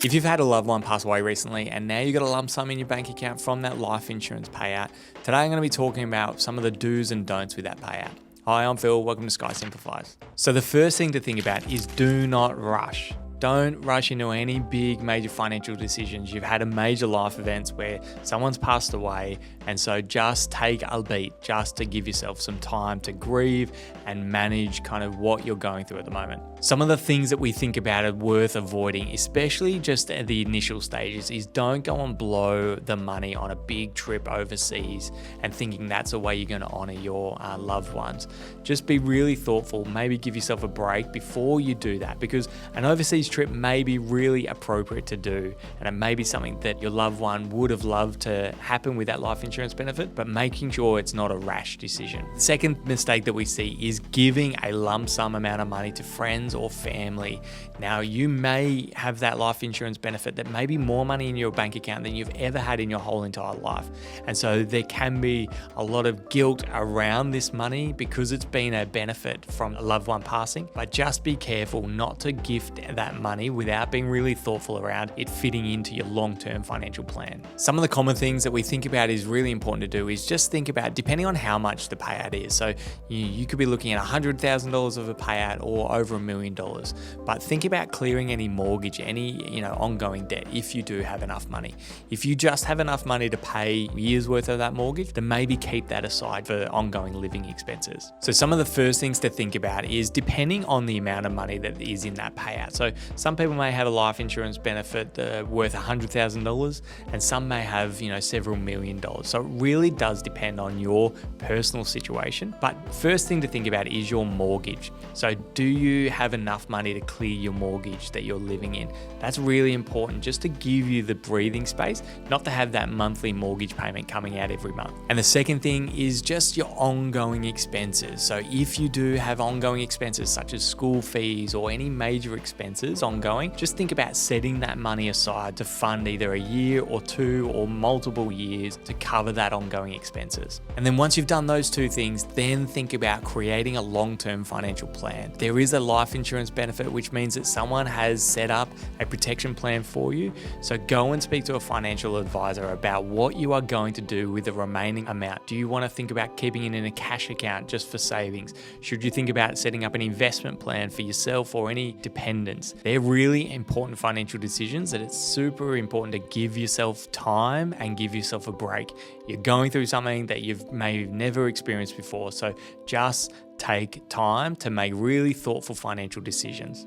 If you've had a loved one pass away recently and now you've got a lump sum in your bank account from that life insurance payout, today I'm going to be talking about some of the do's and don'ts with that payout. Hi, I'm Phil. Welcome to Skye Simplifies. So the first thing to think about is do not rush. Don't rush into any big major financial decisions. You've had a major life events where someone's passed away, and so just take a beat just to give yourself some time to grieve and manage kind of what you're going through at the moment. Some of the things that we think about are worth avoiding, especially just at the initial stages, is don't go and blow the money on a big trip overseas and thinking that's a way you're going to honor your loved ones. Just be really thoughtful, maybe give yourself a break before you do that, because an overseas trip may be really appropriate to do, and it may be something that your loved one would have loved to happen with that life insurance benefit, but making sure it's not a rash decision. The second mistake that we see is giving a lump sum amount of money to friends or family. Now, you may have that life insurance benefit that may be more money in your bank account than you've ever had in your whole entire life, and so there can be a lot of guilt around this money because it's been a benefit from a loved one passing. But just be careful not to gift that money without being really thoughtful around it fitting into your long-term financial plan. Some of the common things that we think about is really important to do is just think about, depending on how much the payout is. So you could be looking at $100,000 of a payout or over $1 million, but think about clearing any mortgage, any ongoing debt if you do have enough money. If you just have enough money to pay years worth of that mortgage, then maybe keep that aside for ongoing living expenses. So some of the first things to think about is depending on the amount of money that is in that payout. So some people may have a life insurance benefit worth $100,000, and some may have several $1 million. So it really does depend on your personal situation. But first thing to think about is your mortgage. So do you have enough money to clear your mortgage that you're living in? That's really important, just to give you the breathing space, not to have that monthly mortgage payment coming out every month. And the second thing is just your ongoing expenses. So if you do have ongoing expenses such as school fees or any major expenses ongoing, just think about setting that money aside to fund either a year or two or multiple years to cover that ongoing expenses. And then once you've done those two things, then think about creating a long-term financial plan. There is a life insurance benefit, which means that someone has set up a protection plan for you. So go and speak to a financial advisor about what you are going to do with the remaining amount. Do you want to think about keeping it in a cash account just for savings? Should you think about setting up an investment plan for yourself or any dependents? They're really important financial decisions that it's super important to give yourself time and give yourself a break. You're going through something that you've maybe never experienced before, so just take time to make really thoughtful financial decisions.